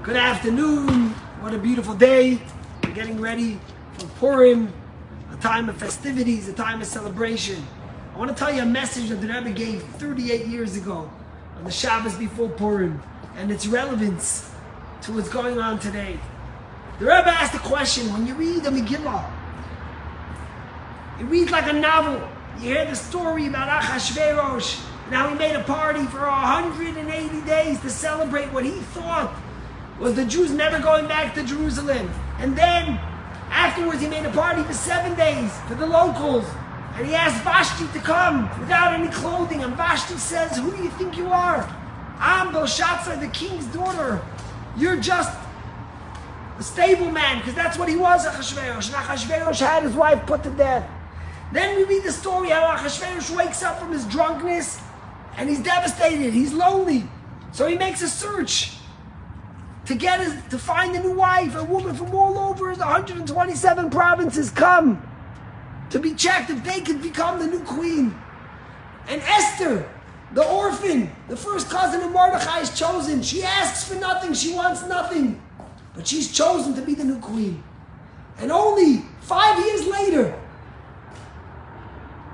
Good afternoon. What a beautiful day. We're getting ready for Purim, a time of festivities, a time of celebration. I want to tell you a message that the Rebbe gave 38 years ago on the Shabbos before Purim and its relevance to what's going on today. The Rebbe asked a question. When you read the Megillah, it reads like a novel. You hear the story about Achashverosh and how he made a party for 180 days to celebrate what he thought was the Jews never going back to Jerusalem. And then afterwards he made a party for 7 days for the locals. And he asked Vashti to come without any clothing. And Vashti says, "Who do you think you are? I'm Belshazzar, the king's daughter. You're just a stable man," because that's what he was, Achashverosh. And Achashverosh had his wife put to death. Then we read the story how Achashverosh wakes up from his drunkenness and he's devastated, he's lonely. So he makes a search to find a new wife. A woman from all over the 127 provinces come to be checked if they could become the new queen. And Esther, the orphan, the first cousin of Mordechai, is chosen. She asks for nothing, she wants nothing, but she's chosen to be the new queen. And only 5 years later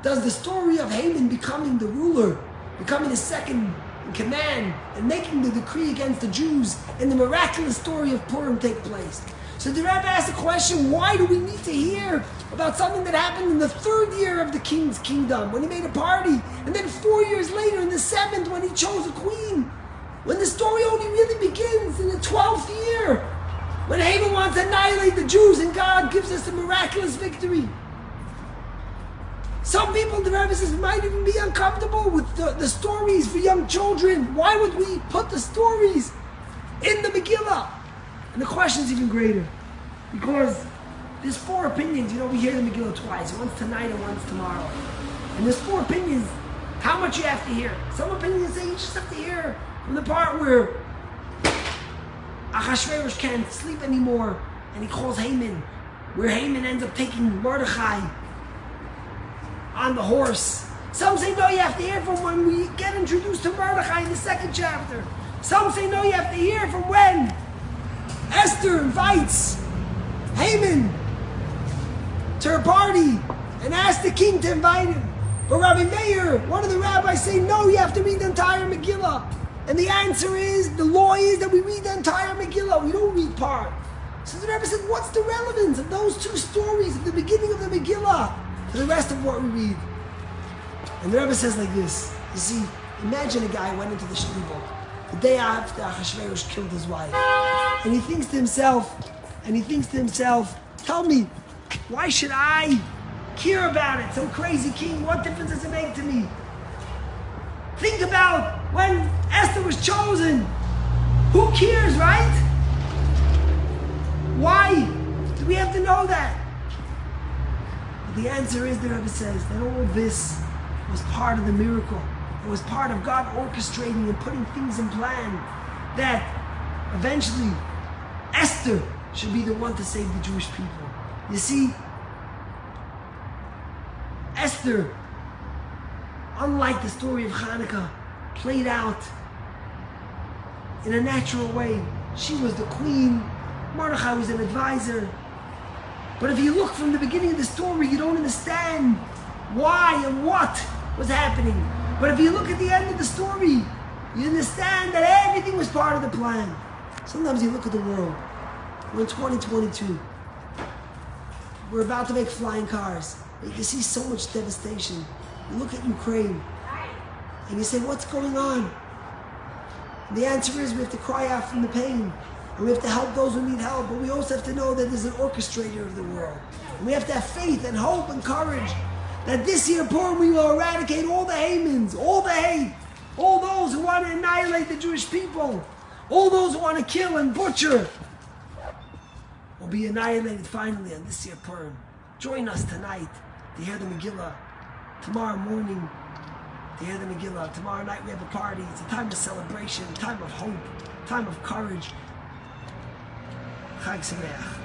does the story of Haman becoming the ruler, becoming the second in command, and making the decree against the Jews, and the miraculous story of Purim take place. So the Rebbe asked the question, why do we need to hear about something that happened in the 3rd year of the king's kingdom, when he made a party, and then 4 years later in the 7th when he chose a queen, when the story only really begins in the 12th year, when Haman wants to annihilate the Jews and God gives us a miraculous victory. Some people, the Rebbe says, might even be uncomfortable with the stories for young children. Why would we put the stories in the Megillah? And the question is even greater, because there's 4 opinions. You know, we hear the Megillah twice, once tonight and once tomorrow. And there's 4 opinions, how much you have to hear. Some opinions say you just have to hear from the part where Achashverosh can't sleep anymore, and he calls Haman, where Haman ends up taking Mordechai on the horse. Some say no, you have to hear from when we get introduced to Mordechai in the 2nd chapter. Some say no, you have to hear from when Esther invites Haman to her party and asks the king to invite him. But Rabbi Meir, one of the rabbis, say no, you have to read the entire Megillah. And the answer is, the law is that we read the entire Megillah, we don't read part. So the Rebbe said, what's the relevance of those 2 stories at the beginning of the Megillah to the rest of what we read? And the Rebbe says like this, you see, imagine a guy went into the shlichut the day after Achashverosh killed his wife, and he thinks to himself, tell me, why should I care about it? Some crazy king, what difference does it make to me? Think about when Esther was chosen. Who cares, right? Why do we have to know that? The answer is, the Rebbe says, that all of this was part of the miracle. It was part of God orchestrating and putting things in plan, that eventually Esther should be the one to save the Jewish people. You see, Esther, unlike the story of Hanukkah, played out in a natural way. She was the queen, Mordechai was an advisor. But if you look from the beginning of the story, you don't understand why and what was happening. But if you look at the end of the story, you understand that everything was part of the plan. Sometimes you look at the world. We're in 2022. We're about to make flying cars. You can see so much devastation. You look at Ukraine, and you say, what's going on? And the answer is, we have to cry out from the pain. And we have to help those who need help, but we also have to know that there's an orchestrator of the world. And we have to have faith and hope and courage that this year, Purim, we will eradicate all the Hamans, all the hate, all those who want to annihilate the Jewish people, all those who want to kill and butcher, will be annihilated finally on this year, Purim. Join us tonight to hear the Megillah. Tomorrow morning, to hear the Megillah. Tomorrow night we have a party. It's a time of celebration, a time of hope, a time of courage. Chag Sameach.